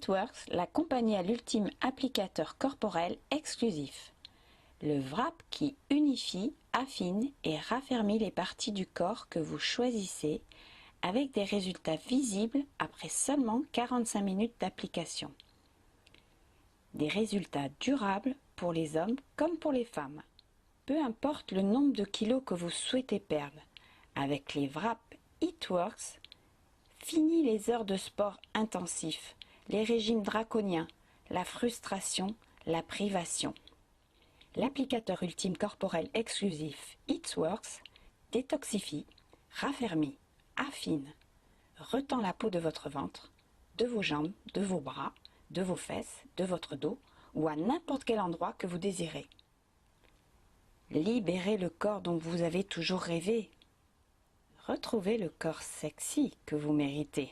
It-Works, la compagnie à l'ultime applicateur corporel exclusif. Le wrap qui unifie, affine et raffermit les parties du corps que vous choisissez avec des résultats visibles après seulement 45 minutes d'application. Des résultats durables pour les hommes comme pour les femmes. Peu importe le nombre de kilos que vous souhaitez perdre, avec les wraps It-Works, fini les heures de sport intensif, les régimes draconiens, la frustration, la privation. L'applicateur ultime corporel exclusif It-Works détoxifie, raffermit, affine, retend la peau de votre ventre, de vos jambes, de vos bras, de vos fesses, de votre dos ou à n'importe quel endroit que vous désirez. Libérez le corps dont vous avez toujours rêvé. Retrouvez le corps sexy que vous méritez.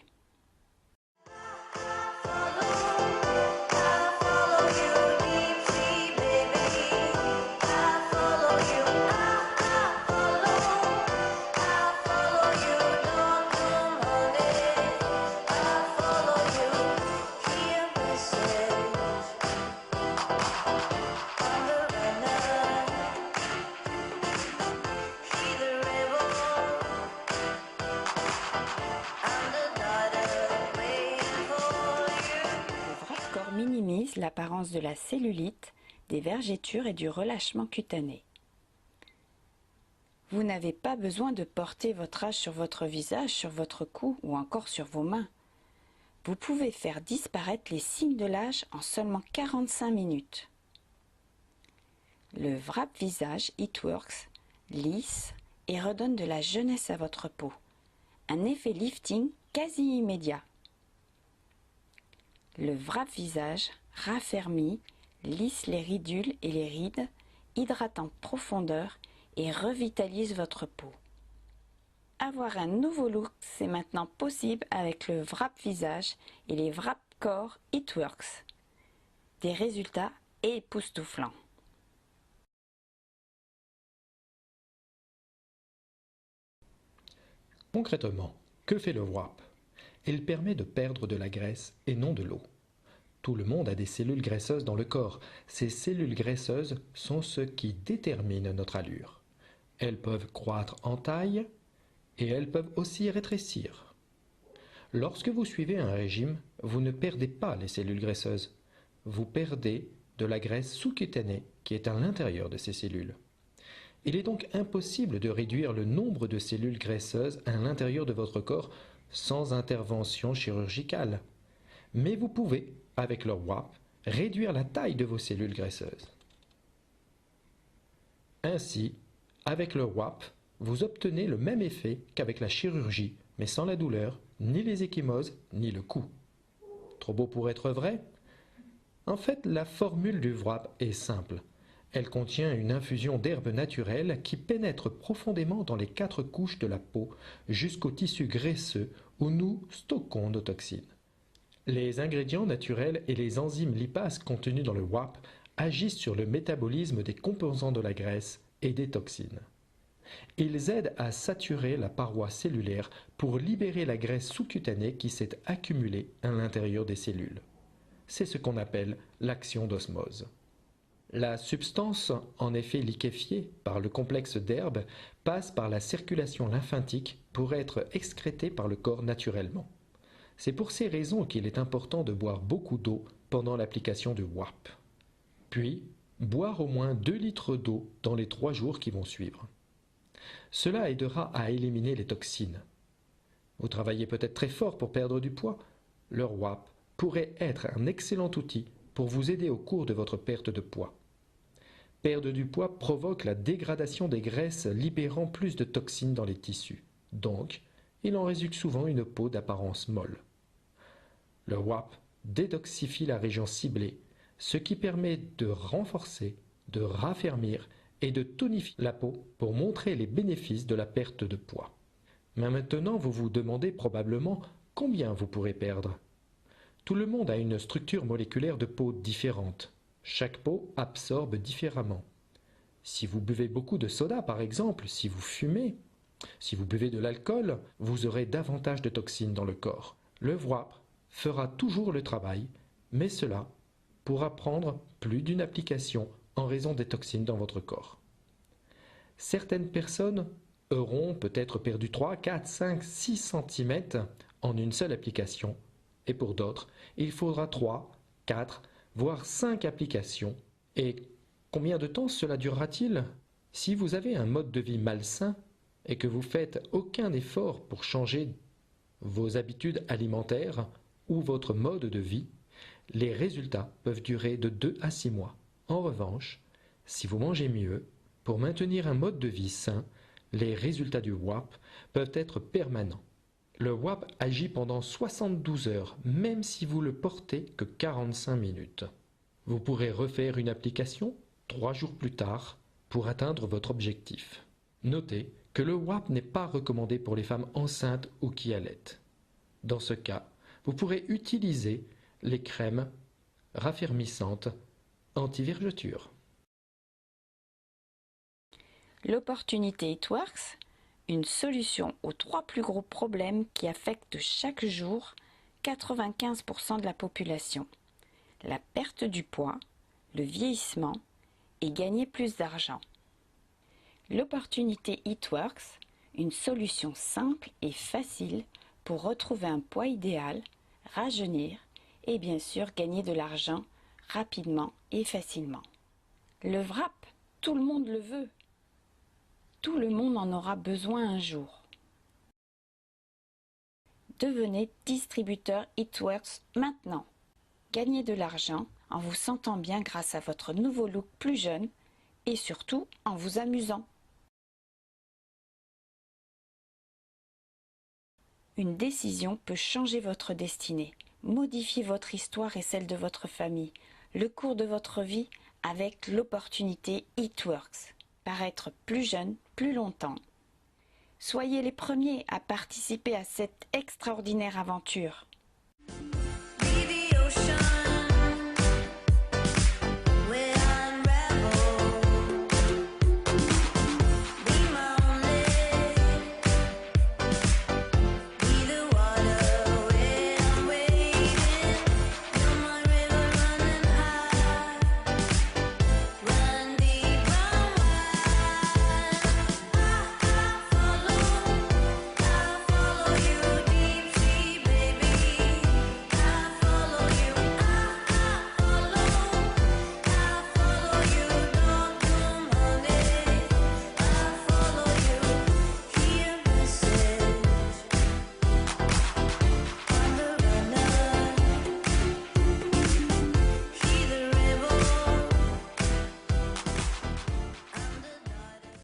Minimise l'apparence de la cellulite, des vergetures et du relâchement cutané. Vous n'avez pas besoin de porter votre âge sur votre visage, sur votre cou ou encore sur vos mains. Vous pouvez faire disparaître les signes de l'âge en seulement 45 minutes. Le wrap visage It-Works lisse et redonne de la jeunesse à votre peau. Un effet lifting quasi immédiat. Le wrap visage raffermit, lisse les ridules et les rides, hydrate en profondeur et revitalise votre peau. Avoir un nouveau look, c'est maintenant possible avec le wrap visage et les wrap corps It-Works. Des résultats époustouflants. Concrètement, que fait le wrap? Il permet de perdre de la graisse et non de l'eau. Tout le monde a des cellules graisseuses dans le corps. Ces cellules graisseuses sont ce qui détermine notre allure. Elles peuvent croître en taille et elles peuvent aussi rétrécir. Lorsque vous suivez un régime, vous ne perdez pas les cellules graisseuses. Vous perdez de la graisse sous-cutanée qui est à l'intérieur de ces cellules. Il est donc impossible de réduire le nombre de cellules graisseuses à l'intérieur de votre corps sans intervention chirurgicale. Mais vous pouvez, avec le wrap, réduire la taille de vos cellules graisseuses. Ainsi, avec le wrap, vous obtenez le même effet qu'avec la chirurgie, mais sans la douleur, ni les ecchymoses, ni le coup. Trop beau pour être vrai? En fait, la formule du wrap est simple. Elle contient une infusion d'herbes naturelles qui pénètre profondément dans les 4 couches de la peau jusqu'au tissu graisseux où nous stockons nos toxines. Les ingrédients naturels et les enzymes lipases contenus dans le wrap agissent sur le métabolisme des composants de la graisse et des toxines. Ils aident à saturer la paroi cellulaire pour libérer la graisse sous-cutanée qui s'est accumulée à l'intérieur des cellules. C'est ce qu'on appelle l'action d'osmose. La substance, en effet liquéfiée par le complexe d'herbes, passe par la circulation lymphatique pour être excrétée par le corps naturellement. C'est pour ces raisons qu'il est important de boire beaucoup d'eau pendant l'application du wrap. Puis, boire au moins 2 litres d'eau dans les 3 jours qui vont suivre. Cela aidera à éliminer les toxines. Vous travaillez peut-être très fort pour perdre du poids. Le wrap pourrait être un excellent outil pour vous aider au cours de votre perte de poids. Perdre du poids provoque la dégradation des graisses libérant plus de toxines dans les tissus. Donc, il en résulte souvent une peau d'apparence molle. Le wrap détoxifie la région ciblée, ce qui permet de renforcer, de raffermir et de tonifier la peau pour montrer les bénéfices de la perte de poids. Mais maintenant, vous vous demandez probablement combien vous pourrez perdre. Tout le monde a une structure moléculaire de peau différente. Chaque peau absorbe différemment. Si vous buvez beaucoup de soda par exemple, si vous fumez, si vous buvez de l'alcool, vous aurez davantage de toxines dans le corps. Le wrap fera toujours le travail mais cela pourra prendre plus d'une application en raison des toxines dans votre corps. Certaines personnes auront peut-être perdu 3, 4, 5, 6 cm en une seule application, et pour d'autres, il faudra 3, 4, voire 5 applications. Et combien de temps cela durera-t-il? Si vous avez un mode de vie malsain et que vous faites aucun effort pour changer vos habitudes alimentaires ou votre mode de vie, les résultats peuvent durer de 2 à 6 mois. En revanche, si vous mangez mieux, pour maintenir un mode de vie sain, les résultats du WAP peuvent être permanents. Le WAP agit pendant 72 heures, même si vous le portez que 45 minutes. Vous pourrez refaire une application 3 jours plus tard pour atteindre votre objectif. Notez que le WAP n'est pas recommandé pour les femmes enceintes ou qui allaitent. Dans ce cas, vous pourrez utiliser les crèmes raffermissantes anti-vergeture. L'opportunité It Works, une solution aux 3 plus gros problèmes qui affectent chaque jour 95% de la population. La perte du poids, le vieillissement et gagner plus d'argent. L'opportunité It Works, une solution simple et facile pour retrouver un poids idéal, rajeunir et bien sûr gagner de l'argent rapidement et facilement. Le WRAP, tout le monde le veut. Tout le monde en aura besoin un jour. Devenez distributeur It Works maintenant. Gagnez de l'argent en vous sentant bien grâce à votre nouveau look plus jeune et surtout en vous amusant. Une décision peut changer votre destinée, modifier votre histoire et celle de votre famille, le cours de votre vie avec l'opportunité It Works. Paraître plus jeune, plus longtemps. Soyez les premiers à participer à cette extraordinaire aventure.